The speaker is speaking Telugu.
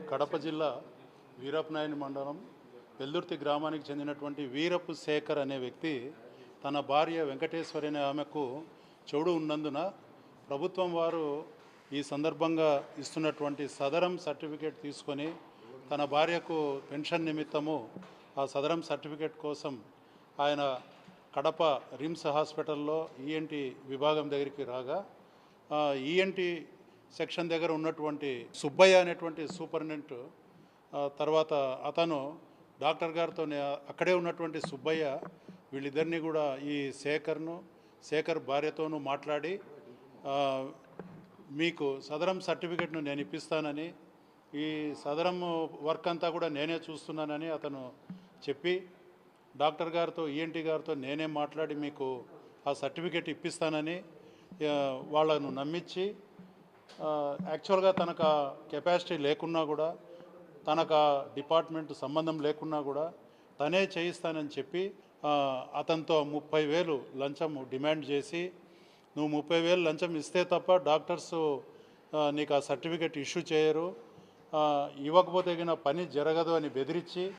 కడప జిల్లా వీరపనాయని మండలం వెల్దుర్తి గ్రామానికి చెందినటువంటి వీరపు శేఖర్ అనే వ్యక్తి తన భార్య వెంకటేశ్వరి అనే ఆమెకు చెడు ఉన్నందున ప్రభుత్వం వారు ఈ సందర్భంగా ఇస్తున్నటువంటి సదరం సర్టిఫికేట్ తీసుకొని తన భార్యకు పెన్షన్ నిమిత్తము ఆ సదరం సర్టిఫికేట్ కోసం ఆయన కడప రిమ్స్ హాస్పిటల్లో ఈఎన్టీ విభాగం దగ్గరికి రాగా ఈఎన్టీ సెక్షన్ దగ్గర ఉన్నటువంటి సుబ్బయ్య అనేటువంటి సూపరింటెండెంట్ తర్వాత అతను డాక్టర్ గారితో అక్కడే ఉన్నటువంటి సుబ్బయ్య వీళ్ళిద్దరినీ కూడా ఈ శేఖర్ భార్యతోనూ మాట్లాడి మీకు సదరం సర్టిఫికెట్ను నేను ఇప్పిస్తానని, ఈ సదరం వర్క్ అంతా కూడా నేనే చూస్తున్నానని అతను చెప్పి డాక్టర్ గారితో ఈఎన్టీ గారితో నేనే మాట్లాడి మీకు ఆ సర్టిఫికెట్ ఇప్పిస్తానని వాళ్ళను నమ్మించి యాక్చువల్గా తనకు కెపాసిటీ లేకున్నా కూడా తనకు డిపార్ట్మెంట్ సంబంధం లేకున్నా కూడా తనే చేయిస్తానని చెప్పి అతనితో 30,000 లంచం డిమాండ్ చేసి నువ్వు 30,000 లంచం ఇస్తే తప్ప డాక్టర్స్ నీకు ఆ సర్టిఫికెట్ ఇష్యూ చేయరు, ఇవ్వకపోతే పని జరగదు అని బెదిరించి